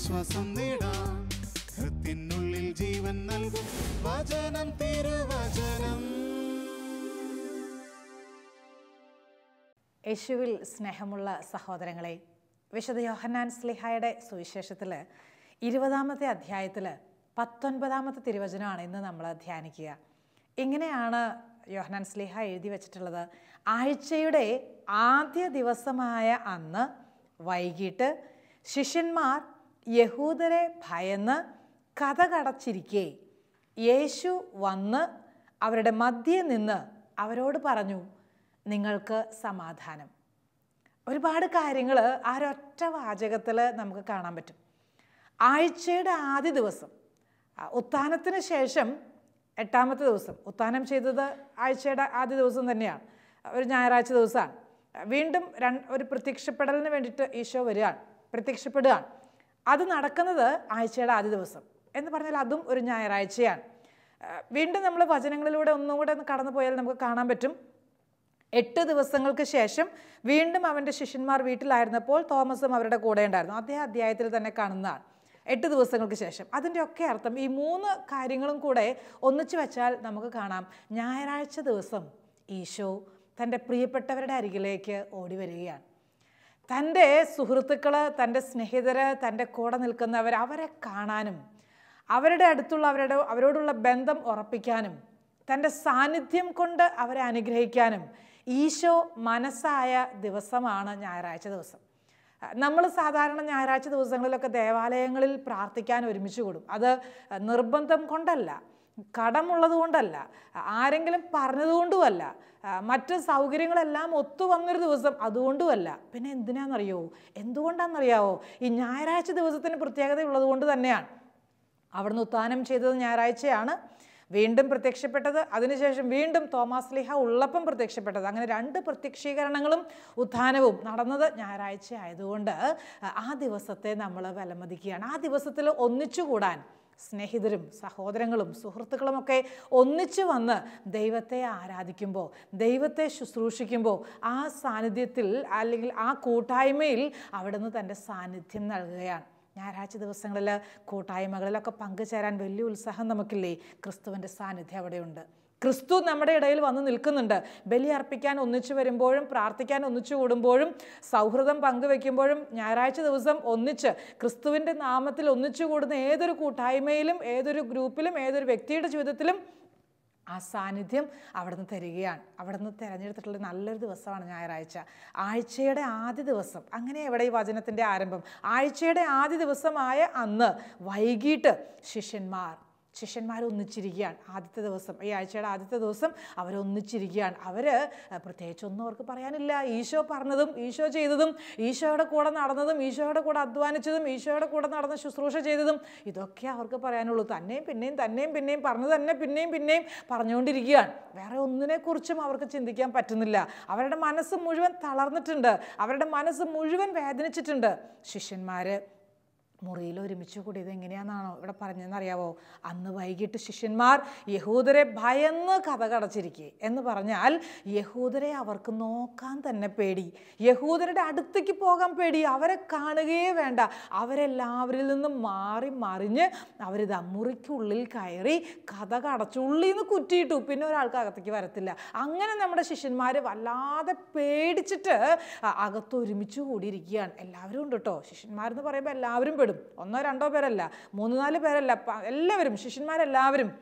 ആശ്വാസം നേടാം. ഹൃത്തിനുള്ളിൽ ജീവൻ നൽകും വചനം, തിരുവചനം. യേശുവിൽ സ്നേഹമുള്ള സഹോദരങ്ങളെ, വിശുദ്ധ യോഹന്നാൻ ശ്ലീഹായുടെ സുവിശേഷത്തിൽ 20-ാമത്തെ അധ്യായത്തിൽ 19-ാമത്തെ തിരുവചനമാണ് ഇന്ന് നമ്മൾ ധ്യാനിക്കുക. ഇങ്ങനെയാണ് യോഹന്നാൻ ശ്ലീഹ എഴുതി വച്ചിട്ടുള്ളത്: ആഴ്ചയുടെ ആദ്യ ദിവസമായ അന്ന് വൈകിട്ട് ശിഷ്യന്മാർ യഹൂദരെ ഭയന്ന് കതകടച്ചിരിക്കെ യേശു വന്ന് അവരുടെ മധ്യേ നിന്ന് അവരോട് പറഞ്ഞു, നിങ്ങൾക്ക് സമാധാനം. ഒരുപാട് കാര്യങ്ങൾ ആ ഒരൊറ്റ വാചകത്തിൽ നമുക്ക് കാണാൻ പറ്റും. ആഴ്ചയുടെ ആദ്യ ദിവസം, ഉത്ഥാനത്തിന് ശേഷം 8-ാമത്തെ ദിവസം. ഉത്ഥാനം ചെയ്തത് ആഴ്ചയുടെ ആദ്യ ദിവസം തന്നെയാണ്, ഒരു ഞായറാഴ്ച ദിവസമാണ്. വീണ്ടും ഒരു പ്രത്യക്ഷപ്പെടലിന് വേണ്ടിയിട്ട് ഈശോ വരികയാണ്, പ്രത്യക്ഷപ്പെടുകയാണ്. അത് നടക്കുന്നത് ആഴ്ചയുടെ ആദ്യ ദിവസം എന്ന് പറഞ്ഞാൽ അതും ഒരു ഞായറാഴ്ചയാണ്. വീണ്ടും നമ്മൾ വചനങ്ങളിലൂടെ ഒന്നുകൂടെ കടന്നു പോയാൽ നമുക്ക് കാണാൻ പറ്റും, 8 ദിവസങ്ങൾക്ക് ശേഷം വീണ്ടും അവൻ്റെ ശിഷ്യന്മാർ വീട്ടിലായിരുന്നപ്പോൾ തോമസും അവരുടെ കൂടെ ഉണ്ടായിരുന്നു. അതേ അധ്യായത്തിൽ തന്നെ കാണുന്നതാണ്. 8 ദിവസങ്ങൾക്ക് ശേഷം. അതിൻ്റെയൊക്കെ അർത്ഥം ഈ 3 കാര്യങ്ങളും കൂടെ ഒന്നിച്ചു വെച്ചാൽ നമുക്ക് കാണാം, ഞായറാഴ്ച ദിവസം ഈശോ തൻ്റെ പ്രിയപ്പെട്ടവരുടെ അരികിലേക്ക് ഓടി വരികയാണ്. തൻ്റെ സുഹൃത്തുക്കൾ, തൻ്റെ സ്നേഹിതർ, തൻ്റെ കൂടെ നിൽക്കുന്നവർ, അവരെ കാണാനും അവരുടെ അടുത്തുള്ള അവരോടുള്ള ബന്ധം ഉറപ്പിക്കാനും തൻ്റെ സാന്നിധ്യം കൊണ്ട് അവരെ അനുഗ്രഹിക്കാനും ഈശോ മനസ്സായ ദിവസമാണ് ഞായറാഴ്ച ദിവസം. നമ്മൾ സാധാരണ ഞായറാഴ്ച ദിവസങ്ങളിലൊക്കെ ദേവാലയങ്ങളിൽ പ്രാർത്ഥിക്കാൻ ഒരുമിച്ച് കൂടും. അത് നിർബന്ധം കൊണ്ടല്ല, കടമുള്ളത് കൊണ്ടല്ല, ആരെങ്കിലും പറഞ്ഞതുകൊണ്ടുമല്ല, മറ്റ് സൗകര്യങ്ങളെല്ലാം ഒത്തുവന്നൊരു ദിവസം അതുകൊണ്ടുമല്ല. പിന്നെ എന്തുകൊണ്ടാണെന്നറിയാവോ? ഈ ഞായറാഴ്ച ദിവസത്തിന് പ്രത്യേകത ഉള്ളത് കൊണ്ട് തന്നെയാണ്. അവിടുന്ന് ഉത്ഥാനം ചെയ്തത് ഞായറാഴ്ചയാണ്, വീണ്ടും പ്രത്യക്ഷപ്പെട്ടത്, അതിനുശേഷം വീണ്ടും തോമാസ് ശ്ലീഹ ഉള്ളപ്പം പ്രത്യക്ഷപ്പെട്ടത്. അങ്ങനെ 2 പ്രത്യക്ഷീകരണങ്ങളും ഉത്ഥാനവും നടന്നത് ഞായറാഴ്ച ആയതുകൊണ്ട് ആ ദിവസത്തെ നമ്മൾ വിലമതിക്കുകയാണ്. ആ ദിവസത്തിൽ ഒന്നിച്ചുകൂടാൻ സ്നേഹിതരും സഹോദരങ്ങളും സുഹൃത്തുക്കളുമൊക്കെ ഒന്നിച്ചു വന്ന് ദൈവത്തെ ആരാധിക്കുമ്പോൾ, ദൈവത്തെ ശുശ്രൂഷിക്കുമ്പോൾ ആ സാന്നിധ്യത്തിൽ അല്ലെങ്കിൽ ആ കൂട്ടായ്മയിൽ അവിടുന്ന് തൻ്റെ സാന്നിധ്യം നൽകുകയാണ്. ഞായറാഴ്ച ദിവസങ്ങളിൽ കൂട്ടായ്മകളിലൊക്കെ പങ്കുചേരാൻ വലിയ ഉത്സാഹം നമുക്കില്ലേ? ക്രിസ്തുവിൻ്റെ സാന്നിധ്യം അവിടെയുണ്ട്. ക്രിസ്തു നമ്മുടെ ഇടയിൽ വന്ന് നിൽക്കുന്നുണ്ട്. ബലി അർപ്പിക്കാൻ ഒന്നിച്ചു വരുമ്പോഴും പ്രാർത്ഥിക്കാൻ ഒന്നിച്ചു കൂടുമ്പോഴും സൗഹൃദം പങ്കുവെക്കുമ്പോഴും ഞായറാഴ്ച ദിവസം ഒന്നിച്ച് ക്രിസ്തുവിൻ്റെ നാമത്തിൽ ഒന്നിച്ചു കൂടുന്ന ഏതൊരു കൂട്ടായ്മയിലും ഏതൊരു ഗ്രൂപ്പിലും ഏതൊരു വ്യക്തിയുടെ ജീവിതത്തിലും ആ സാന്നിധ്യം അവിടുന്ന് തരികയാണ്. അവിടുന്ന് തിരഞ്ഞെടുത്തിട്ടുള്ള നല്ലൊരു ദിവസമാണ് ഞായറാഴ്ച, ആഴ്ചയുടെ ആദ്യ ദിവസം. അങ്ങനെ ഇവിടെ ഈ വചനത്തിൻ്റെ ആരംഭം. ആഴ്ചയുടെ ആദ്യ ദിവസമായ അന്ന് വൈകിട്ട് ശിഷ്യന്മാർ ഒന്നിച്ചിരിക്കുകയാണ്. ആദ്യത്തെ ദിവസം, ഈ ആഴ്ചയുടെ ആദ്യത്തെ ദിവസം അവരൊന്നിച്ചിരിക്കുകയാണ്. അവർ പ്രത്യേകിച്ചൊന്നും അവർക്ക് പറയാനില്ല. ഈശോ പറഞ്ഞതും ഈശോ ചെയ്തതും ഈശോയുടെ കൂടെ നടന്നതും ഈശോയുടെ കൂടെ അധ്വാനിച്ചതും ഈശോയുടെ കൂടെ നടന്ന് ശുശ്രൂഷ ചെയ്തതും ഇതൊക്കെ അവർക്ക് പറയാനുള്ളൂ. തന്നെയും പിന്നെയും പറഞ്ഞു തന്നെ പിന്നെയും പറഞ്ഞുകൊണ്ടിരിക്കുകയാണ്. വേറെ ഒന്നിനെക്കുറിച്ചും അവർക്ക് ചിന്തിക്കാൻ പറ്റുന്നില്ല. അവരുടെ മനസ്സ് മുഴുവൻ തളർന്നിട്ടുണ്ട്, അവരുടെ മനസ്സ് മുഴുവൻ വേദനിച്ചിട്ടുണ്ട്. ശിഷ്യന്മാർ മുറിയിൽ ഒരുമിച്ച് കൂടിയത് എങ്ങനെയാണെന്നാണോ ഇവിടെ പറഞ്ഞതെന്നറിയാവോ? അന്ന് വൈകിട്ട് ശിഷ്യന്മാർ യഹൂദരെ ഭയന്ന് കതകടച്ചിരിക്കെ എന്ന് പറഞ്ഞാൽ യഹൂദരെ അവർക്ക് നോക്കാൻ തന്നെ പേടി, യഹൂദരുടെ അടുത്തേക്ക് പോകാൻ പേടി, അവരെ കാണുകയേ വേണ്ട. അവരെല്ലാവരിൽ നിന്നും മാറി മറിഞ്ഞ് അവരിത് മുറിക്കുള്ളിൽ കയറി കതകടച്ചു, ഉള്ളിൽ നിന്ന് കുറ്റിയിട്ടു. പിന്നെ ഒരാൾക്ക് അകത്തേക്ക് വരത്തില്ല. അങ്ങനെ നമ്മുടെ ശിഷ്യന്മാർ വല്ലാതെ പേടിച്ചിട്ട് അകത്ത് ഒരുമിച്ച് കൂടിയിരിക്കുകയാണ്. എല്ലാവരും ഉണ്ട് കേട്ടോ. ശിഷ്യന്മാരെന്ന് പറയുമ്പോൾ എല്ലാവരും പെടും. 1-2 പേരല്ല, 3-4 പേരല്ല, എല്ലാവരും, ശിഷ്യന്മാരെല്ലാവരും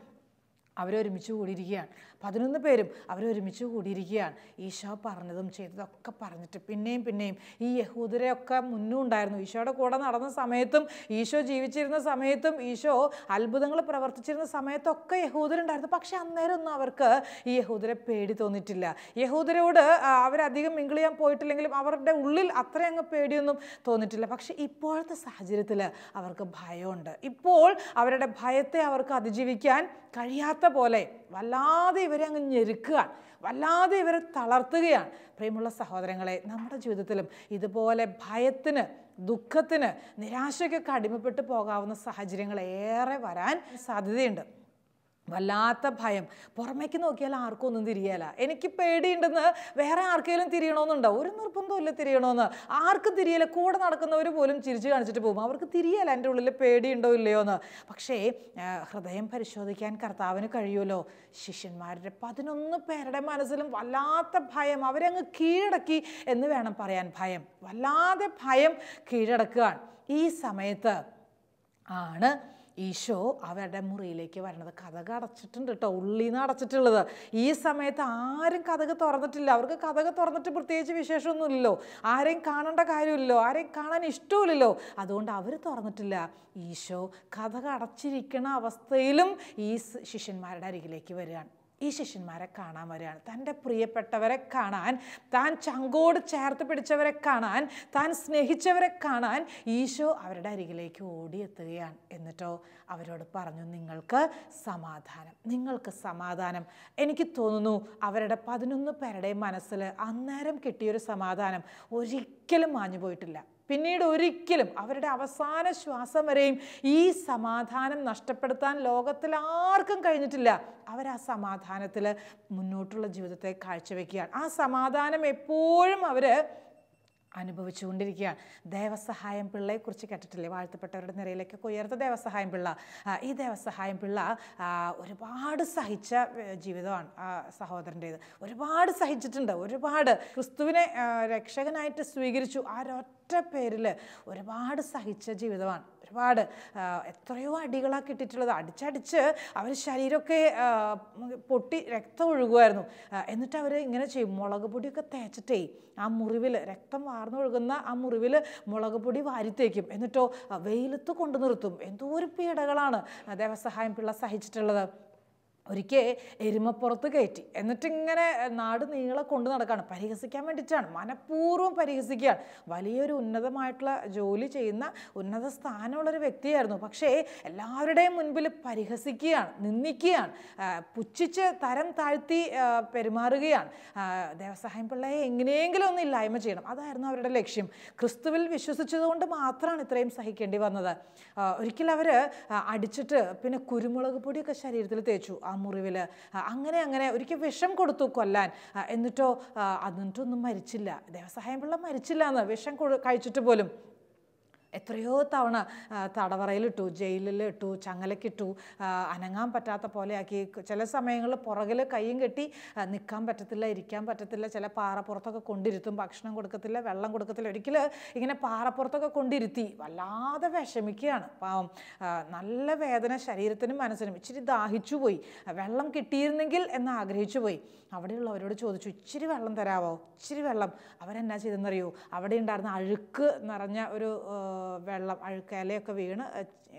അവരൊരുമിച്ച് കൂടിയിരിക്കുകയാണ്. 11 പേരും അവരൊരുമിച്ച് കൂടിയിരിക്കുകയാണ്. ഈശോ പറഞ്ഞതും ചെയ്തതൊക്കെ പറഞ്ഞിട്ട് പിന്നെയും ഈ യഹൂദരെയൊക്കെ മുന്നും ഉണ്ടായിരുന്നു. ഈശോയുടെ കൂടെ നടന്ന സമയത്തും ഈശോ ജീവിച്ചിരുന്ന സമയത്തും ഈശോ അത്ഭുതങ്ങൾ പ്രവർത്തിച്ചിരുന്ന സമയത്തൊക്കെ യഹൂദരുണ്ടായിരുന്നു. പക്ഷെ അന്നേരം ഒന്നും അവർക്ക് ഈ യഹൂദരെ പേടി തോന്നിയിട്ടില്ല. യഹൂദരോട് അവരധികം മിങ്കിൾ ചെയ്യാൻ പോയിട്ടില്ലെങ്കിലും അവരുടെ ഉള്ളിൽ അത്രയങ്ങ് പേടിയൊന്നും തോന്നിയിട്ടില്ല. പക്ഷെ ഇപ്പോഴത്തെ സാഹചര്യത്തിൽ അവർക്ക് ഭയമുണ്ട്. ഇപ്പോൾ അവരുടെ ഭയത്തെ അവർക്ക് അതിജീവിക്കാൻ കഴിയാത്ത പോലെ വല്ലാതെ ഇവരെ അങ്ങ് ഞെരുക്കുകയാണ്, വല്ലാതെ ഇവരെ തളർത്തുകയാണ്. പ്രിയമുള്ള സഹോദരങ്ങളെ, നമ്മുടെ ജീവിതത്തിലും ഇതുപോലെ ഭയത്തിന്, ദുഃഖത്തിന്, നിരാശയ്ക്കൊക്കെ അടിമപ്പെട്ടു പോകാവുന്ന സാഹചര്യങ്ങൾ ഏറെ വരാൻ സാധ്യതയുണ്ട്. വല്ലാത്ത ഭയം. പുറമേക്ക് നോക്കിയാൽ ആർക്കും ഒന്നും തിരിയല. എനിക്ക് പേടിയുണ്ടെന്ന് വേറെ ആർക്കെങ്കിലും തിരിയണമെന്നുണ്ടോ? ഒരു നിർബന്ധമില്ല തിരിയണമെന്ന്. ആർക്കും തിരിയല. കൂടെ നടക്കുന്നവർ പോലും ചിരിച്ചു കാണിച്ചിട്ട് പോകും. അവർക്ക് തിരിയല എൻ്റെ ഉള്ളിൽ പേടിയുണ്ടോ ഇല്ലയോ എന്ന്. പക്ഷേ ഹൃദയം പരിശോധിക്കാൻ കർത്താവിന് കഴിയുമല്ലോ. ശിഷ്യന്മാരുടെ 11 പേരുടെ മനസ്സിലും വല്ലാത്ത ഭയം. അവരങ്ങ് കീഴടക്കി എന്ന് വേണം പറയാൻ. ഭയം, വല്ലാതെ ഭയം കീഴടക്കുകയാണ്. ഈ സമയത്ത് ആണ് ഈശോ അവരുടെ മുറിയിലേക്ക് വരണത്. കതക് അടച്ചിട്ടുണ്ട് കേട്ടോ, ഉള്ളിൽ നിന്ന് അടച്ചിട്ടുള്ളത്. ഈ സമയത്ത് ആരും കതക് തുറന്നിട്ടില്ല. അവർക്ക് കതക് തുറന്നിട്ട് പ്രത്യേകിച്ച് വിശേഷമൊന്നുമില്ലല്ലോ. ആരെയും കാണേണ്ട കാര്യമില്ലല്ലോ, ആരെയും കാണാൻ ഇഷ്ടമില്ലല്ലോ. അതുകൊണ്ട് അവർ തുറന്നിട്ടില്ല. ഈശോ കതക് അടച്ചിരിക്കുന്ന അവസ്ഥയിലും ഈ ശിഷ്യന്മാരുടെ അരികിലേക്ക് വരികയാണ്. ഈ ശിഷ്യന്മാരെ കാണാൻ വരികയാണ്. തൻ്റെ പ്രിയപ്പെട്ടവരെ കാണാൻ, താൻ ചങ്കോട് ചേർത്ത് പിടിച്ചവരെ കാണാൻ, താൻ സ്നേഹിച്ചവരെ കാണാൻ ഈശോ അവരുടെ അരികിലേക്ക് ഓടിയെത്തുകയാണ്. എന്നിട്ടോ അവരോട് പറഞ്ഞു, നിങ്ങൾക്ക് സമാധാനം, നിങ്ങൾക്ക് സമാധാനം. എനിക്ക് തോന്നുന്നു അവരുടെ 11 പേരുടെയും മനസ്സിൽ അന്നേരം കിട്ടിയൊരു സമാധാനം ഒരിക്കലും മാഞ്ഞു പോയിട്ടില്ല. പിന്നീട് ഒരിക്കലും അവരുടെ അവസാന ശ്വാസം വരെയും ഈ സമാധാനം നഷ്ടപ്പെടുത്താൻ ലോകത്തിൽ ആർക്കും കഴിഞ്ഞിട്ടില്ല. അവർ ആ സമാധാനത്തിൽ മുന്നോട്ടുള്ള ജീവിതത്തെ കാഴ്ചവെക്കുകയാണ്. ആ സമാധാനം എപ്പോഴും അവർ അനുഭവിച്ചുകൊണ്ടിരിക്കുകയാണ്. ദേവസഹായം പിള്ളയെക്കുറിച്ച് കേട്ടിട്ടില്ലേ? വാഴ്ത്തപ്പെട്ടവരുടെ നിരയിലേക്കൊക്കെ ഉയർത്ത ദേവസഹായം പിള്ള. ഈ ദേവസഹായം പിള്ള ഒരുപാട് സഹിച്ച ജീവിതമാണ് സഹോദരൻ്റേത്. ഒരുപാട് സഹിച്ചിട്ടുണ്ട്. ഒരുപാട് ക്രിസ്തുവിനെ രക്ഷകനായിട്ട് സ്വീകരിച്ചു. ആ ഒറ്റ പേരിൽ ഒരുപാട് സഹിച്ച ജീവിതമാണ്. ഒരുപാട് എത്രയോ അടികളാണ് കിട്ടിയിട്ടുള്ളത്. അടിച്ചടിച്ച് അവർ ശരീരമൊക്കെ പൊട്ടി രക്തം ഒഴുകുമായിരുന്നു. എന്നിട്ട് അവർ ഇങ്ങനെ ചെയ്യും, മുളക് പൊടിയൊക്കെ തേച്ചിട്ടേ ആ മുറിവിൽ, രക്തം വാർന്നൊഴുകുന്ന ആ മുറിവിൽ മുളക് പൊടി വാരിത്തേക്കും. എന്നിട്ടോ വെയിലത്ത് കൊണ്ടു നിർത്തും. എന്തോ ഒരു പീഡകളാണ് ദേവസഹായം പിള്ള സഹിച്ചിട്ടുള്ളത്. ഒരിക്കൽ എരുമപ്പുറത്ത് കയറ്റി, എന്നിട്ടിങ്ങനെ നാട് നീളെ കൊണ്ട് നടക്കുകയാണ്. പരിഹസിക്കാൻ വേണ്ടിയിട്ടാണ്, മനഃപൂർവ്വം പരിഹസിക്കുകയാണ്. വലിയൊരു ഉന്നതമായിട്ടുള്ള ജോലി ചെയ്യുന്ന ഉന്നത സ്ഥാനമുള്ളൊരു വ്യക്തിയായിരുന്നു. പക്ഷേ എല്ലാവരുടെയും മുൻപിൽ പരിഹസിക്കുകയാണ്, നിന്ദിക്കുകയാണ്, പുച്ഛിച്ച് തരം താഴ്ത്തി പെരുമാറുകയാണ്. ദേവസഹായം പിള്ളയെ എങ്ങനെയെങ്കിലും ഒന്ന് ഇല്ലായ്മ ചെയ്യണം, അതായിരുന്നു അവരുടെ ലക്ഷ്യം. ക്രിസ്തുവിൽ വിശ്വസിച്ചതുകൊണ്ട് മാത്രമാണ് ഇത്രയും സഹിക്കേണ്ടി വന്നത്. ഒരിക്കൽ അവർ അടിച്ചിട്ട് പിന്നെ കുരുമുളക് പൊടിയൊക്കെ ശരീരത്തിൽ തേച്ചു ആ മുറിവിൽ. അങ്ങനെ ഒരിക്കൽ വിഷം കൊടുത്തു കൊല്ലാൻ. എന്നിട്ടൊന്നും മരിച്ചില്ല. ദേവസഹായം പിള്ള മരിച്ചില്ല എന്ന്, വിഷം കഴിച്ചിട്ട് പോലും. എത്രയോ തവണ തടവറയിലിട്ടു, ജയിലിലിട്ടു, ചങ്ങലക്കിട്ടു, അനങ്ങാൻ പറ്റാത്ത പോലെയാക്കി. ചില സമയങ്ങളിൽ പുറകിൽ കൈയും കെട്ടി നിൽക്കാൻ പറ്റത്തില്ല, ഇരിക്കാൻ പറ്റത്തില്ല. ചില പാറപ്പുറത്തൊക്കെ കൊണ്ടിരുത്തും, ഭക്ഷണം കൊടുക്കത്തില്ല, വെള്ളം കൊടുക്കത്തില്ല. ഒരിക്കൽ ഇങ്ങനെ പാറപ്പുറത്തൊക്കെ കൊണ്ടിരുത്തി വല്ലാതെ വിഷമിക്കുകയാണ് പാവം. നല്ല വേദന ശരീരത്തിനും മനസ്സിനും. ഇച്ചിരി ദാഹിച്ചു പോയി, വെള്ളം കിട്ടിയിരുന്നെങ്കിൽ എന്ന് ആഗ്രഹിച്ചു പോയി. അവിടെയുള്ളവരോട് ചോദിച്ചു, ഇച്ചിരി വെള്ളം തരാമോ, ഇച്ചിരി വെള്ളം. അവരെന്നാ ചെയ്തെന്നറിയോ? അവിടെ ഉണ്ടായിരുന്ന അഴുക്ക് നിറഞ്ഞ ഒരു വെള്ളം, അഴുക്കലയൊക്കെ വീണ്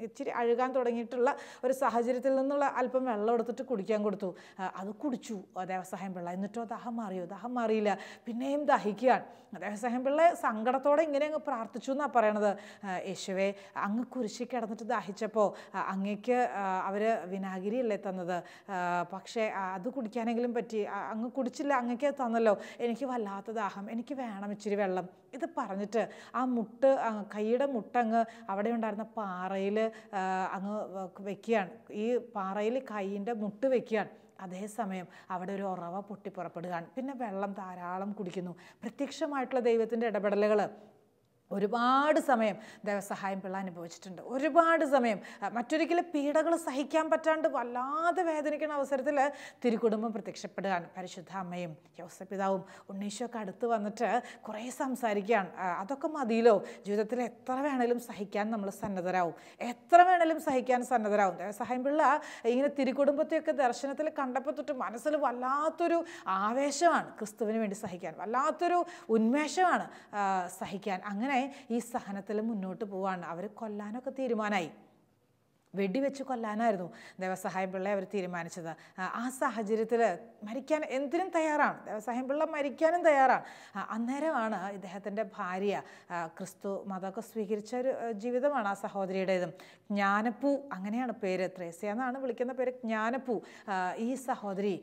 ഇച്ചിരി അഴുകാൻ തുടങ്ങിയിട്ടുള്ള ഒരു സാഹചര്യത്തിൽ നിന്നുള്ള അല്പം വെള്ളം എടുത്തിട്ട് കുടിക്കാൻ കൊടുത്തു. അത് കുടിച്ചു ദേവസഹായം പിള്ള. എന്നിട്ടോ ദാഹം മാറിയോ? ദാഹം മാറിയില്ല, പിന്നെയും ദാഹിക്കുകയാണ്. ദേവസഹായം പിള്ള സങ്കടത്തോടെ ഇങ്ങനെ അങ്ങ് പ്രാർത്ഥിച്ചു എന്നാണ് പറയണത്. യേശുവേ, അങ്ങ് കുരിശിൽ കിടന്നിട്ട് ദാഹിച്ചപ്പോൾ അങ്ങേക്ക് അവർ വിനാഗിരിയല്ലേ തന്നത്, പക്ഷേ അത് കുടിക്കാനെങ്കിലും പറ്റി, അങ്ങ് കുടിച്ചില്ല, അങ്ങേക്ക് തന്നല്ലോ. എനിക്ക് വല്ലാത്ത ദാഹം, എനിക്ക് വേണം ഇച്ചിരി വെള്ളം. ഇത് പറഞ്ഞിട്ട് ആ മുട്ട്, കൈയുടെ മുട്ടങ്ങ് അവിടെ ഉണ്ടായിരുന്ന പാറയിൽ അങ്ങ് വെക്കുകയാണ്. ഈ പാറയിൽ കൈയിൻ്റെ മുട്ട് വെക്കുകയാണ്. അതേസമയം അവിടെ ഒരു ഉറവ പൊട്ടി പുറപ്പെടുകയാണ്. പിന്നെ വെള്ളം ധാരാളം കുടിക്കുന്നു. പ്രത്യക്ഷമായിട്ടുള്ള ദൈവത്തിൻ്റെ ഇടപെടലുകൾ ഒരുപാട് സമയം ദേവസഹായം പിള്ള അനുഭവിച്ചിട്ടുണ്ട്. ഒരുപാട് സമയം. മറ്റൊരിക്കലും പീഡകൾ സഹിക്കാൻ പറ്റാണ്ട് വല്ലാതെ വേദനിക്കുന്ന അവസരത്തിൽ തിരുക്കുടുംബം പ്രത്യക്ഷപ്പെടുകയാണ്. പരിശുദ്ധ അമ്മയും യോസേപ്പ് പിതാവും ഉണ്ണീശോയൊക്കെ അടുത്ത് വന്നിട്ട് കുറേ സംസാരിക്കുകയാണ്. അതൊക്കെ മതിയല്ലോ, ജീവിതത്തിൽ എത്ര വേണേലും സഹിക്കാൻ നമ്മൾ സന്നദ്ധരാകും, എത്ര വേണേലും സഹിക്കാൻ സന്നദ്ധരാകും. ദേവസഹായം പിള്ള ഇങ്ങനെ തിരുക്കുടുംബത്തെയൊക്കെ ദർശനത്തിൽ കണ്ടപ്പോൾ തൊട്ട് മനസ്സിൽ വല്ലാത്തൊരു ആവേശമാണ് ക്രിസ്തുവിന് വേണ്ടി സഹിക്കാൻ, വല്ലാത്തൊരു ഉന്മേഷമാണ് സഹിക്കാൻ. അങ്ങനെ ഈ സഹനത്തിൽ മുന്നോട്ട് പോവാണ്. അവർ കൊല്ലാനൊക്കെ തീരുമാനമായി. വെടിവെച്ച് കൊല്ലാനായിരുന്നു ദേവസഹായം പിള്ളയെ അവർ തീരുമാനിച്ചത്. ആ സാഹചര്യത്തിൽ മരിക്കാൻ എന്തിനും തയ്യാറാണ് ദേവസഹായം പിള്ള, മരിക്കാനും തയ്യാറാണ്. അന്നേരമാണ് ഇദ്ദേഹത്തിൻ്റെ ഭാര്യ, ക്രിസ്തു മതമൊക്കെ സ്വീകരിച്ച ഒരു ജീവിതമാണ് ആ സഹോദരിയുടേതും. ജ്ഞാനപ്പൂ, അങ്ങനെയാണ് പേര്, ത്രേസ്യ എന്നാണ് വിളിക്കുന്ന പേര്, ജ്ഞാനപ്പൂ. ഈ സഹോദരി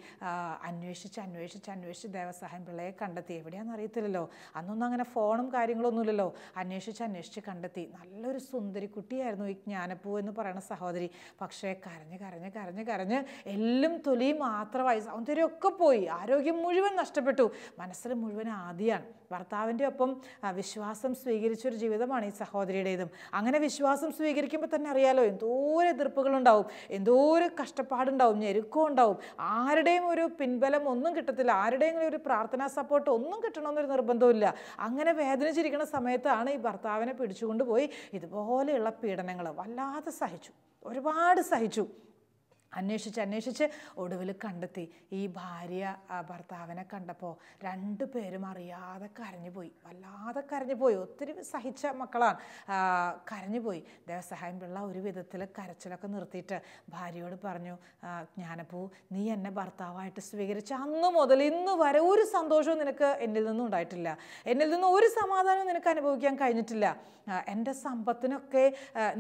അന്വേഷിച്ച് ദേവസഹായം പിള്ളയെ കണ്ടെത്തി. എവിടെയാണെന്ന് അറിയത്തില്ലല്ലോ, അന്നൊന്നും അങ്ങനെ ഫോണും കാര്യങ്ങളൊന്നുമില്ലല്ലോ. അന്വേഷിച്ച് കണ്ടെത്തി. നല്ലൊരു സുന്ദരി കുട്ടിയായിരുന്നു ഈ ജ്ഞാനപ്പൂ എന്ന് പറയുന്ന സഹോദരി. സഹോദരി. പക്ഷേ കരഞ്ഞ് കരഞ്ഞ് കരഞ്ഞ് കരഞ്ഞ് എല്ലും തൊലിയും മാത്രമായി, സൗന്ദര്യമൊക്കെ പോയി, ആരോഗ്യം മുഴുവൻ നഷ്ടപ്പെട്ടു, മനസ്സിൽ മുഴുവൻ ആദിയാണ്. ഭർത്താവിൻ്റെ ഒപ്പം വിശ്വാസം സ്വീകരിച്ചൊരു ജീവിതമാണ് ഈ സഹോദരിയുടേതും. അങ്ങനെ വിശ്വാസം സ്വീകരിക്കുമ്പോൾ തന്നെ അറിയാലോ എന്തോരം എതിർപ്പുകളുണ്ടാവും, എന്തോരം കഷ്ടപ്പാടുണ്ടാവും, ഞെരുക്കം ഉണ്ടാവും. ആരുടെയും ഒരു പിൻബലം ഒന്നും കിട്ടത്തില്ല, ആരുടെയും ഒരു പ്രാർത്ഥനാ സപ്പോർട്ട് ഒന്നും കിട്ടണമെന്നൊരു നിർബന്ധമില്ല. അങ്ങനെ വേദനിച്ചിരിക്കുന്ന സമയത്താണ് ഈ ഭർത്താവിനെ പിടിച്ചുകൊണ്ട് പോയി ഇതുപോലെയുള്ള പീഡനങ്ങൾ വല്ലാതെ സഹിച്ചു, ഒരുപാട് സഹിച്ചു. അന്വേഷിച്ച് ഒടുവിൽ കണ്ടെത്തി. ഈ ഭാര്യ ഭർത്താവിനെ കണ്ടപ്പോൾ രണ്ടുപേരും അറിയാതെ കരഞ്ഞുപോയി, വല്ലാതെ കരഞ്ഞുപോയി. ഒത്തിരി സഹിച്ച മക്കളാണ്, കരഞ്ഞുപോയി. ദേവസഹായം പിള്ള ഒരു വിധത്തിൽ കരച്ചിലൊക്കെ നിർത്തിയിട്ട് ഭാര്യയോട് പറഞ്ഞു, ജ്ഞാനപ്പൂ, നീ എന്നെ ഭർത്താവായിട്ട് സ്വീകരിച്ച അന്ന് മുതൽ ഇന്ന് വരെ ഒരു സന്തോഷവും നിനക്ക് എന്നിൽ നിന്നും ഉണ്ടായിട്ടില്ല, എന്നിൽ നിന്നും ഒരു സമാധാനവും നിനക്ക് അനുഭവിക്കാൻ കഴിഞ്ഞിട്ടില്ല. എൻ്റെ സമ്പത്തിനൊക്കെ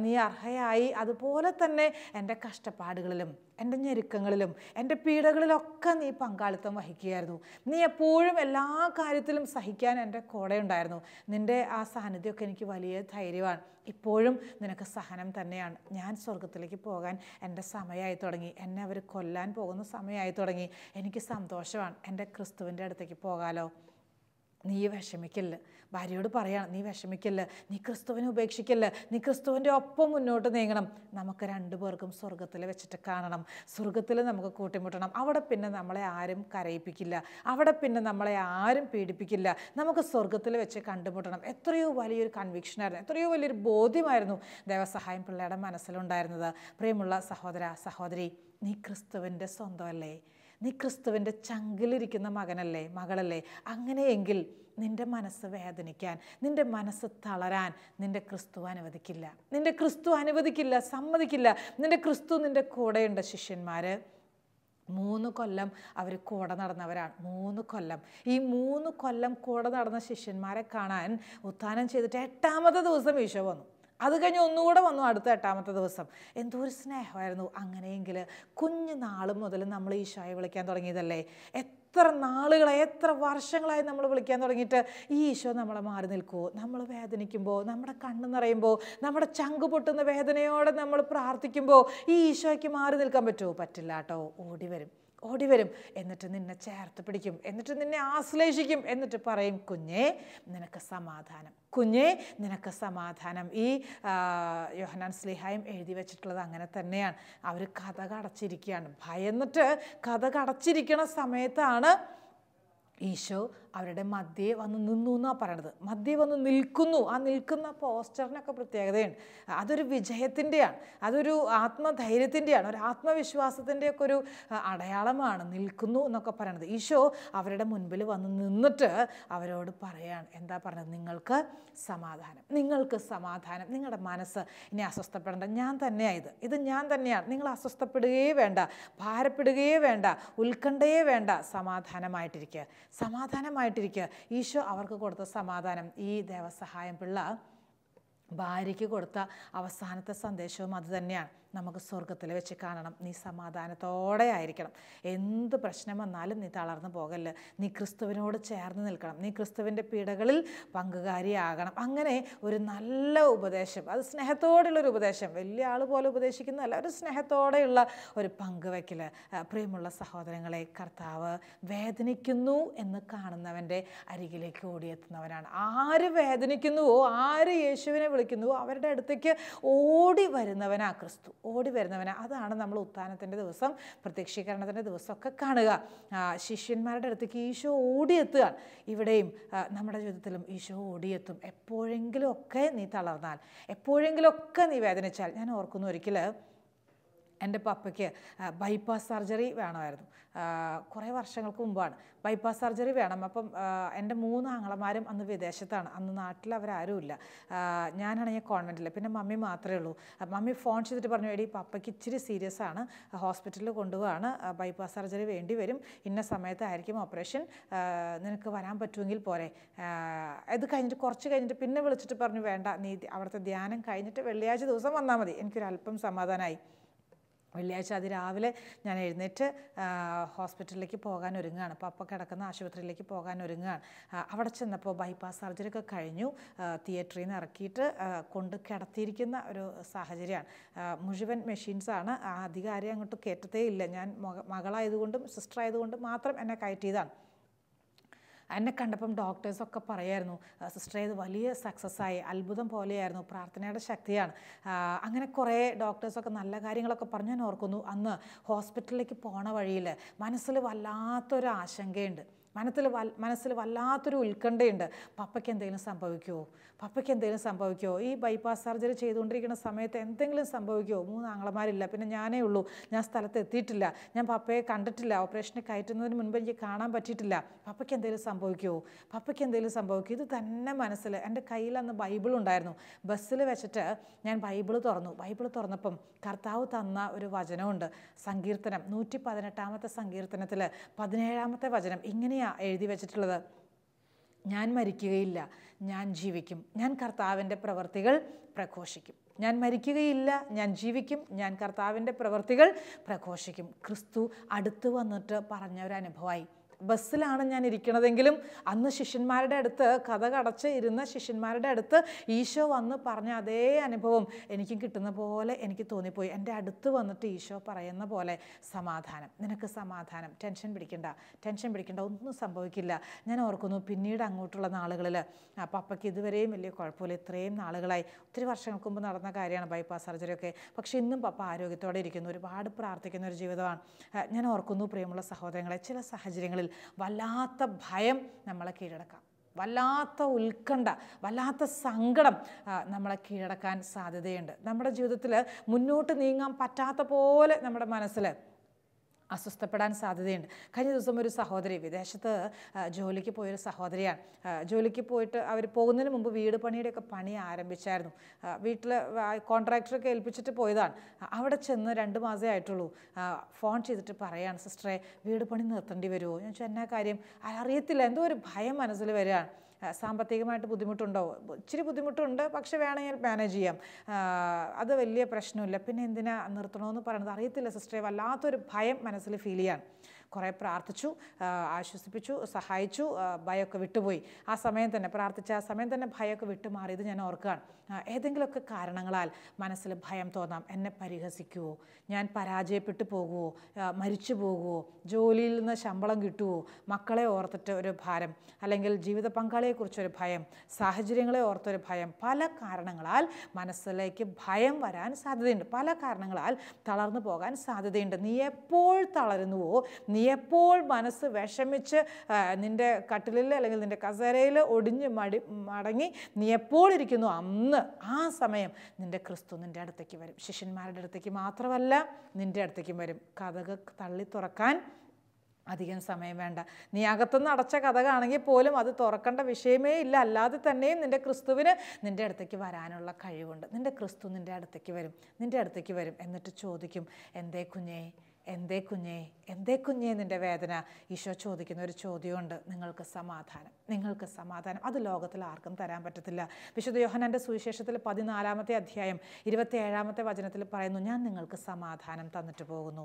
നീ അർഹയായി, അതുപോലെ തന്നെ എൻ്റെ കഷ്ടപ്പാടുകളിലും എൻ്റെ ഞെരുക്കങ്ങളിലും എൻ്റെ പീഡകളിലൊക്കെ നീ പങ്കാളിത്തം വഹിക്കുകയായിരുന്നു. നീ എപ്പോഴും എല്ലാ കാര്യത്തിലും സഹിക്കാൻ എൻ്റെ കൂടെ ഉണ്ടായിരുന്നു. നിൻ്റെ ആ സാന്നിധ്യമൊക്കെ എനിക്ക് വലിയ ധൈര്യമാണ്. ഇപ്പോഴും നിനക്ക് സഹനം തന്നെയാണ്. ഞാൻ സ്വർഗത്തിലേക്ക് പോകാൻ എൻ്റെ സമയമായി തുടങ്ങി, എന്നെ അവർ കൊല്ലാൻ പോകുന്ന സമയമായി തുടങ്ങി. എനിക്ക് സന്തോഷമാണ്, എൻ്റെ ക്രിസ്തുവിൻ്റെ അടുത്തേക്ക് പോകാലോ. നീ വിഷമിക്കില്ല. ഭാര്യയോട് പറയാണ്, നീ വിഷമിക്കില്ല, നീ ക്രിസ്തുവിനെ ഉപേക്ഷിക്കില്ല, നീ ക്രിസ്തുവിൻ്റെ ഒപ്പം മുന്നോട്ട് നീങ്ങണം. നമുക്ക് രണ്ടുപേർക്കും സ്വർഗത്തിൽ വെച്ചിട്ട് കാണണം, സ്വർഗത്തിൽ നമുക്ക് കൂട്ടിമുട്ടണം. അവിടെ പിന്നെ നമ്മളെ ആരും കരയിപ്പിക്കില്ല, അവിടെ പിന്നെ നമ്മളെ ആരും പീഡിപ്പിക്കില്ല. നമുക്ക് സ്വർഗത്തിൽ വെച്ച് കണ്ടുമുട്ടണം. എത്രയോ വലിയൊരു കൺവിക്ഷനായിരുന്നു, എത്രയോ വലിയൊരു ബോധ്യമായിരുന്നു ദേവസഹായം പിള്ളയുടെ മനസ്സിലുണ്ടായിരുന്നത്. പ്രിയമുള്ള സഹോദര സഹോദരി, നീ ക്രിസ്തുവിൻ്റെ സ്വന്തമല്ലേ? നീ ക്രിസ്തുവിൻ്റെ ചങ്കിലിരിക്കുന്ന മകനല്ലേ, മകളല്ലേ? അങ്ങനെയെങ്കിൽ നിൻ്റെ മനസ്സ് വേദനിക്കാൻ, നിൻ്റെ മനസ്സ് തളരാൻ നിൻ്റെ ക്രിസ്തു അനുവദിക്കില്ല. നിൻ്റെ ക്രിസ്തു അനുവദിക്കില്ല, സമ്മതിക്കില്ല. നിൻ്റെ ക്രിസ്തു നിൻ്റെ കൂടെയുണ്ട്. ശിഷ്യന്മാർ 3 കൊല്ലം അവർ കൂടെ നടന്നവരാണ്. 3 കൊല്ലം. ഈ 3 കൊല്ലം കൂടെ നടന്ന ശിഷ്യന്മാരെ കാണാൻ ഉത്ഥാനം ചെയ്തിട്ട് 8ാമത്തെ ദിവസം ഈശോ വന്നു. അത് കഴിഞ്ഞ് ഒന്നുകൂടെ വന്നു അടുത്ത 8ാമത്തെ ദിവസം. എന്തോ ഒരു സ്നേഹമായിരുന്നു. അങ്ങനെയെങ്കിൽ കുഞ്ഞു നാൾ മുതൽ നമ്മൾ ഈശോയെ വിളിക്കാൻ തുടങ്ങിയതല്ലേ? എത്ര നാളുകളായി, എത്ര വർഷങ്ങളായി നമ്മൾ വിളിക്കാൻ തുടങ്ങിയിട്ട് ഈ ഈശോ നമ്മളെ മാറി നിൽക്കുമോ? നമ്മൾ വേദനിക്കുമ്പോൾ, നമ്മുടെ കണ്ണ് നിറയുമ്പോൾ, നമ്മുടെ ചങ്ക് പൊട്ടുന്ന വേദനയോടെ നമ്മൾ പ്രാർത്ഥിക്കുമ്പോൾ ഈ ഈശോയ്ക്ക് മാറി നിൽക്കാൻ പറ്റുമോ? പറ്റില്ല കേട്ടോ. ഓടി വരും, എന്നിട്ട് നിന്നെ ചേർത്ത് പിടിക്കും, എന്നിട്ട് നിന്നെ ആശ്ലേഷിക്കും, എന്നിട്ട് പറയും, കുഞ്ഞേ നിനക്ക് സമാധാനം, കുഞ്ഞേ നിനക്ക് സമാധാനം. ഈ യോഹന്നാൻ ശ്ലീഹായും എഴുതി വെച്ചിട്ടുള്ളത് അങ്ങനെ തന്നെയാണ്. അവർ കതക് അടച്ചിരിക്കുകയാണ്. ഭയന്നിട്ട് കതക് അടച്ചിരിക്കണ സമയത്താണ് ഈശോ അവരുടെ മധ്യേ വന്ന് നിന്നു എന്നാണ് പറയണത്. മധ്യേ വന്ന് നിൽക്കുന്നു. ആ നിൽക്കുന്ന പോസ്റ്ററിനൊക്കെ പ്രത്യേകതയുണ്ട്. അതൊരു വിജയത്തിൻ്റെയാണ്, അതൊരു ആത്മധൈര്യത്തിൻ്റെയാണ്, ഒരു ആത്മവിശ്വാസത്തിൻ്റെയൊക്കെ ഒരു അടയാളമാണ് നിൽക്കുന്നു എന്നൊക്കെ പറയണത്. ഈശോ അവരുടെ മുൻപിൽ വന്ന് നിന്നിട്ട് അവരോട് പറയാണ്, എന്താ പറഞ്ഞത്? നിങ്ങൾക്ക് സമാധാനം, നിങ്ങൾക്ക് സമാധാനം. നിങ്ങളുടെ മനസ്സ് ഇനി അസ്വസ്ഥപ്പെടേണ്ട, ഞാൻ തന്നെയാണ് ഇത് ഞാൻ തന്നെയാണ്. നിങ്ങൾ അസ്വസ്ഥപ്പെടുകയേ വേണ്ട, ഭാരപ്പെടുകയേ വേണ്ട, ഉത്കണ്ഠയേ വേണ്ട. സമാധാനമായിട്ടിരിക്കുക. ഈശോ അവർക്ക് കൊടുത്ത സമാധാനം. ഈ ദേവസഹായം പിള്ള ഭാര്യയ്ക്ക് കൊടുത്ത അവസാനത്തെ സന്ദേശവും അത് തന്നെയാണ്. നമുക്ക് സ്വർഗത്തിൽ വെച്ച് കാണണം. നീ സമാധാനത്തോടെ ആയിരിക്കണം. എന്ത് പ്രശ്നം വന്നാലും നീ തളർന്നു പോകല്ല. നീ ക്രിസ്തുവിനോട് ചേർന്ന് നിൽക്കണം. നീ ക്രിസ്തുവിൻ്റെ പീഡകളിൽ പങ്കുകാരിയാകണം. അങ്ങനെ ഒരു നല്ല ഉപദേശം, അത് സ്നേഹത്തോടെയുള്ളൊരു ഉപദേശം, വലിയ ആൾ പോലെ ഉപദേശിക്കുന്നതല്ല, ഒരു സ്നേഹത്തോടെയുള്ള ഒരു പങ്കുവയ്ക്കൽ. പ്രിയമുള്ള സഹോദരങ്ങളെ, കർത്താവ് വേദനിക്കുന്നു എന്ന് കാണുന്നവൻ്റെ അരികിലേക്ക് ഓടിയെത്തുന്നവനാണ്. ആര് വേദനിക്കുന്നുവോ, ആര് യേശുവിനെ വിളിക്കുന്നുവോ അവരുടെ അടുത്തേക്ക് ഓടി വരുന്നവനാ ക്രിസ്തു, ഓടി വരുന്നവനാ. അതാണ് നമ്മൾ ഉത്ഥാനത്തിൻ്റെ ദിവസം, പ്രത്യക്ഷീകരണത്തിൻ്റെ ദിവസമൊക്കെ കാണുക. ശിഷ്യന്മാരുടെ അടുത്തേക്ക് ഈശോ ഓടിയെത്തുകയാണ്. ഇവിടെയും നമ്മുടെ ജീവിതത്തിലും ഈശോ ഓടിയെത്തും. എപ്പോഴെങ്കിലും ഒക്കെ നീ തളർന്നാൽ, എപ്പോഴെങ്കിലും ഒക്കെ നീ വേദനിച്ചാൽ. ഞാൻ ഓർക്കുന്നു, ഒരിക്കൽ എൻ്റെ പപ്പയ്ക്ക് ബൈപ്പാസ് സർജറി വേണമായിരുന്നു. കുറേ വർഷങ്ങൾക്ക് മുമ്പാണ്. ബൈപ്പാസ് സർജറി വേണം. അപ്പം എൻ്റെ 3 ആങ്ങളമാരും അന്ന് വിദേശത്താണ്. അന്ന് നാട്ടിൽ അവരാരുമില്ല. ഞാനാണെങ്കിൽ കോൺവെൻറ്റിൽ, പിന്നെ മമ്മി മാത്രമേ ഉള്ളൂ. മമ്മി ഫോൺ ചെയ്തിട്ട് പറഞ്ഞു, എടി പപ്പയ്ക്ക് ഇച്ചിരി സീരിയസ് ആണ്, ഹോസ്പിറ്റലിൽ കൊണ്ടുപോവാണ്, ബൈപ്പാസ് സർജറി വേണ്ടി വരും, ഇന്ന സമയത്തായിരിക്കും ഓപ്പറേഷൻ, നിനക്ക് വരാൻ പറ്റുമെങ്കിൽ പോരെ. ഇത് കഴിഞ്ഞിട്ട് കുറച്ച് കഴിഞ്ഞിട്ട് പിന്നെ വിളിച്ചിട്ട് പറഞ്ഞു, വേണ്ട, നീ അവിടുത്തെ ധ്യാനം കഴിഞ്ഞിട്ട് വെള്ളിയാഴ്ച ദിവസം വന്നാൽ മതി. എനിക്കൊരല്പം സമാധാനമായി. വെള്ളിയാഴ്ച അതിരാവിലെ ഞാൻ എഴുന്നേറ്റ് ഹോസ്പിറ്റലിലേക്ക് പോകാൻ ഒരുങ്ങുകയാണ്. പപ്പ കിടക്കുന്ന ആശുപത്രിയിലേക്ക് പോകാൻ ഒരുങ്ങുകയാണ്. അവിടെ ചെന്നപ്പോൾ ബൈപ്പാസ് സർജറി ഒക്കെ കഴിഞ്ഞു. തിയേറ്ററിൽ നിന്ന് ഇറക്കിയിട്ട് കൊണ്ട് കിടത്തിയിരിക്കുന്ന ഒരു സാഹചര്യമാണ്. മുഴുവൻ മെഷീൻസാണ്. അധികം ആരെയും അങ്ങോട്ട് കയറ്റത്തേ ഇല്ല. ഞാൻ മകളായതുകൊണ്ടും സിസ്റ്റർ ആയതുകൊണ്ടും മാത്രം എന്നെ കയറ്റിയതാണ്. എന്നെ കണ്ടപ്പം ഡോക്ടേഴ്സൊക്കെ പറയായിരുന്നു, സിസ്റ്ററെ ഇത് വലിയ സക്സസ്സായി, അത്ഭുതം പോലെയായിരുന്നു, പ്രാർത്ഥനയുടെ ശക്തിയാണ്. അങ്ങനെ കുറേ ഡോക്ടേഴ്സൊക്കെ നല്ല കാര്യങ്ങളൊക്കെ പറഞ്ഞു. ഞാൻ ഓർക്കുന്നു, അന്ന് ഹോസ്പിറ്റലിലേക്ക് പോണ വഴിയിൽ മനസ്സിൽ വല്ലാത്തൊരു ആശങ്കയുണ്ട്, മനസ്സിൽ വല്ലാത്തൊരു ഉത്കണ്ഠയുണ്ട്. പപ്പയ്ക്ക് എന്തെങ്കിലും സംഭവിക്കുമോ, ഈ ബൈപ്പാസ് സർജറി ചെയ്തുകൊണ്ടിരിക്കുന്ന സമയത്ത് എന്തെങ്കിലും സംഭവിക്കുമോ? 3 ആങ്ങളമാരില്ല, പിന്നെ ഞാനേ ഉള്ളൂ. ഞാൻ സ്ഥലത്ത് എത്തിയിട്ടില്ല, ഞാൻ പപ്പയെ കണ്ടിട്ടില്ല, ഓപ്പറേഷന് കയറ്റുന്നതിന് മുൻപ് എനിക്ക് കാണാൻ പറ്റിയിട്ടില്ല. പപ്പയ്ക്ക് എന്തെങ്കിലും സംഭവിക്കുമോ? ഇത് തന്നെ മനസ്സിൽ. എൻ്റെ കയ്യിൽ അന്ന് ബൈബിൾ ഉണ്ടായിരുന്നു. ബസ്സിൽ വെച്ചിട്ട് ഞാൻ ബൈബിൾ തുറന്നപ്പം കർത്താവ് തന്ന ഒരു വചനമുണ്ട്. സങ്കീർത്തനം 118 സങ്കീർത്തനത്തിൽ 17 വചനം ഇങ്ങനെയാണ് എഴുതി വെച്ചിട്ടുള്ളത്: ഞാൻ മരിക്കുകയില്ല, ഞാൻ ജീവിക്കും, ഞാൻ കർത്താവിൻ്റെ പ്രവൃത്തികൾ പ്രഘോഷിക്കും. ഞാൻ മരിക്കുകയില്ല, ഞാൻ ജീവിക്കും, ഞാൻ കർത്താവിൻ്റെ പ്രവൃത്തികൾ പ്രഘോഷിക്കും. ക്രിസ്തു അടുത്ത് വന്നിട്ട് പറഞ്ഞ ഒരു അനുഭവമായി. ബസ്സിലാണ് ഞാൻ ഇരിക്കണതെങ്കിലും അന്ന് ശിഷ്യന്മാരുടെ അടുത്ത്, കഥ കടച്ച് ഇരുന്ന ശിഷ്യന്മാരുടെ അടുത്ത് ഈശോ വന്ന് പറഞ്ഞ അതേ അനുഭവം എനിക്കും കിട്ടുന്ന പോലെ എനിക്ക് തോന്നിപ്പോയി. എൻ്റെ അടുത്ത് വന്നിട്ട് ഈശോ പറയുന്ന പോലെ, സമാധാനം, നിനക്ക് സമാധാനം, ടെൻഷൻ പിടിക്കണ്ട, ഒന്നും സംഭവിക്കില്ല. ഞാൻ ഓർക്കുന്നു, പിന്നീട് അങ്ങോട്ടുള്ള നാളുകളിൽ പപ്പയ്ക്ക് ഇതുവരെയും വലിയ കുഴപ്പമില്ല. ഇത്രയും നാളുകളായി, ഒത്തിരി വർഷങ്ങൾക്ക് മുമ്പ് നടന്ന കാര്യമാണ് ബൈപ്പാസ് സർജറിയൊക്കെ. പക്ഷേ ഇന്നും പപ്പ ആരോഗ്യത്തോടെ ഇരിക്കുന്നു, ഒരുപാട് പ്രാർത്ഥിക്കുന്ന ഒരു ജീവിതമാണ്. ഞാൻ ഓർക്കുന്നു, പ്രിയമുള്ള സഹോദരങ്ങളെ, ചില സാഹചര്യങ്ങളിൽ വല്ലാത്ത ഭയം നമ്മളെ കീഴടക്കാം, വല്ലാത്ത ഉത്കണ്ഠ, വല്ലാത്ത സങ്കടം നമ്മളെ കീഴടക്കാൻ സാധ്യതയുണ്ട്. നമ്മുടെ ജീവിതത്തിൽ മുന്നോട്ട് നീങ്ങാൻ പറ്റാത്ത പോലെ നമ്മുടെ മനസ്സിൽ അസ്വസ്ഥപ്പെടാൻ സാധ്യതയുണ്ട്. കഴിഞ്ഞ ദിവസം ഒരു സഹോദരി, വിദേശത്ത് ജോലിക്ക് പോയൊരു സഹോദരിയാണ്. ജോലിക്ക് പോയിട്ട് അവർ പോകുന്നതിന് മുമ്പ് വീട് പണിയുടെയൊക്കെ പണി ആരംഭിച്ചായിരുന്നു. വീട്ടിൽ കോൺട്രാക്ടറൊക്കെ ഏൽപ്പിച്ചിട്ട് പോയതാണ്. അവിടെ ചെന്ന് 2 മാസമേ ആയിട്ടുള്ളൂ. ഫോൺ ചെയ്തിട്ട് പറയാണ്, സിസ്റ്ററെ വീട് പണി നിർത്തേണ്ടി വരുമോ? ഞാൻ ചോദിച്ചു, എന്നാ കാര്യം? അറിയത്തില്ല, എന്തോ ഒരു ഭയം മനസ്സിൽ വരികയാണ്. സാമ്പത്തികമായിട്ട് ബുദ്ധിമുട്ടുണ്ടോ? ഇച്ചിരി ബുദ്ധിമുട്ടുണ്ട്, പക്ഷെ വേണമെങ്കിൽ മാനേജ് ചെയ്യാം, അത് വലിയ പ്രശ്നമില്ല. പിന്നെ എന്തിനാ നിർത്തണമെന്ന് പറയുന്നത്? അറിയത്തില്ല സിസ്റ്ററെ, വല്ലാത്തൊരു ഭയം മനസ്സിൽ ഫീൽ ചെയ്യാണ്. കുറേ പ്രാർത്ഥിച്ചു, ആശ്വസിപ്പിച്ചു, സഹായിച്ചു, ഭയമൊക്കെ വിട്ടുപോയി. ആ സമയം തന്നെ പ്രാർത്ഥിച്ച ആ സമയം തന്നെ ഭയമൊക്കെ വിട്ടുമാറിയത് ഞാൻ ഓർക്കുകയാണ്. ഏതെങ്കിലുമൊക്കെ കാരണങ്ങളാൽ മനസ്സിൽ ഭയം തോന്നാം. എന്നെ പരിഹസിക്കുമോ? ഞാൻ പരാജയപ്പെട്ടു പോകുമോ? മരിച്ചു പോകുമോ? ജോലിയിൽ നിന്ന് ശമ്പളം കിട്ടുമോ? മക്കളെ ഓർത്തിട്ട് ഒരു ഭാരം, അല്ലെങ്കിൽ ജീവിത പങ്കാളിയെക്കുറിച്ചൊരു ഭയം, സാഹചര്യങ്ങളെ ഓർത്തൊരു ഭയം. പല കാരണങ്ങളാൽ മനസ്സിലേക്ക് ഭയം വരാൻ സാധ്യതയുണ്ട്. പല കാരണങ്ങളാൽ തളർന്നു പോകാൻ സാധ്യതയുണ്ട്. നീ എപ്പോൾ തളരുന്നുവോ, നീ എപ്പോൾ മനസ്സ് വിഷമിച്ച് നിൻ്റെ കട്ടിലിൽ അല്ലെങ്കിൽ നിൻ്റെ കസേരയിൽ ഒടിഞ്ഞ് മടങ്ങി നീ എപ്പോൾ ഇരിക്കുന്നു, അന്ന് ആ സമയം നിൻ്റെ ക്രിസ്തു നിൻ്റെ അടുത്തേക്ക് വരും. ശിഷ്യന്മാരുടെ അടുത്തേക്ക് മാത്രമല്ല, നിൻ്റെ അടുത്തേക്കും വരും. കതക് തള്ളി തുറക്കാൻ അധികം സമയം വേണ്ട. നീ അകത്തുനിന്ന് അടച്ച കഥകാണെങ്കിൽ പോലും അത് തുറക്കേണ്ട വിഷയമേ ഇല്ല. അല്ലാതെ തന്നെയും നിൻ്റെ ക്രിസ്തുവിന് നിൻ്റെ അടുത്തേക്ക് വരാനുള്ള കഴിവുണ്ട്. നിൻ്റെ ക്രിസ്തു നിൻ്റെ അടുത്തേക്ക് വരും. എന്നിട്ട് ചോദിക്കും, എന്തേ കുഞ്ഞേ നിൻ്റെ വേദന? ഈശോ ചോദിക്കുന്ന ഒരു ചോദ്യമുണ്ട്, നിങ്ങൾക്ക് സമാധാനം. അത് ലോകത്തിൽ ആർക്കും തരാൻ പറ്റത്തില്ല. വിശുദ്ധ യോഹന്നാൻ്റെ സുവിശേഷത്തിൽ 14 അധ്യായം 27 വചനത്തിൽ പറയുന്നു, ഞാൻ നിങ്ങൾക്ക് സമാധാനം തന്നിട്ട് പോകുന്നു,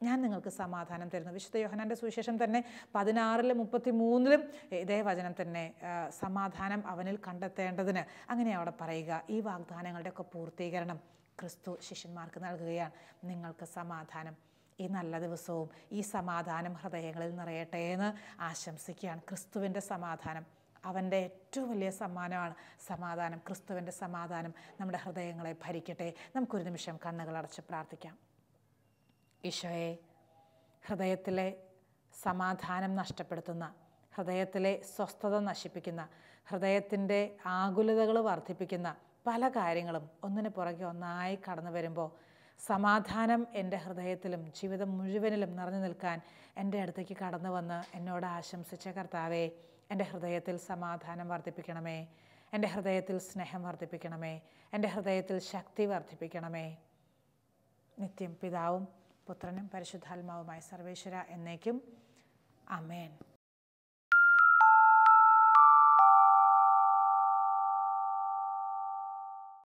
ഞാൻ നിങ്ങൾക്ക് സമാധാനം തരുന്നു. വിശുദ്ധ യോഹന്നാൻ്റെ സുവിശേഷം തന്നെ 16-33 ഇതേ വചനം തന്നെ, സമാധാനം അവനിൽ കണ്ടെത്തേണ്ടതിന്, അങ്ങനെയാണ് അവിടെ പറയുക. ഈ വാഗ്ദാനങ്ങളുടെയൊക്കെ പൂർത്തീകരണം ക്രിസ്തു ശിഷ്യന്മാർക്ക് നൽകുകയാണ്. നിങ്ങൾക്ക് സമാധാനം. ഈ നല്ല ദിവസവും ഈ സമാധാനം ഹൃദയങ്ങളിൽ നിറയട്ടെ എന്ന് ആശംസിക്കുകയാണ്. ക്രിസ്തുവിൻ്റെ സമാധാനം അവൻ്റെ ഏറ്റവും വലിയ സമ്മാനമാണ്. സമാധാനം, ക്രിസ്തുവിൻ്റെ സമാധാനം നമ്മുടെ ഹൃദയങ്ങളെ ഭരിക്കട്ടെ. നമുക്കൊരു നിമിഷം കണ്ണുകളടച്ച് പ്രാർത്ഥിക്കാം. ഈശോയെ, ഹൃദയത്തിലെ സമാധാനം നഷ്ടപ്പെടുത്തുന്ന, ഹൃദയത്തിലെ സ്വസ്ഥത നശിപ്പിക്കുന്ന, ഹൃദയത്തിൻ്റെ ആകുലതകൾ വർദ്ധിപ്പിക്കുന്ന പല കാര്യങ്ങളും ഒന്നിനു പുറകെ ഒന്നായി കടന്നു വരുമ്പോൾ സമാധാനം എൻ്റെ ഹൃദയത്തിലും ജീവിതം മുഴുവനിലും നിറഞ്ഞു നിൽക്കാൻ എൻ്റെ അടുത്തേക്ക് കടന്നു വന്ന് എന്നോട് ആശംസിച്ച കർത്താവേ, എൻ്റെ ഹൃദയത്തിൽ സമാധാനം വർദ്ധിപ്പിക്കണമേ, എൻ്റെ ഹൃദയത്തിൽ സ്നേഹം വർദ്ധിപ്പിക്കണമേ, എൻ്റെ ഹൃദയത്തിൽ ശക്തി വർദ്ധിപ്പിക്കണമേ. നിത്യം പിതാവും പുത്രനും പരിശുദ്ധാത്മാവുമായ സർവേശ്വര എന്നേക്കും ആമേൻ.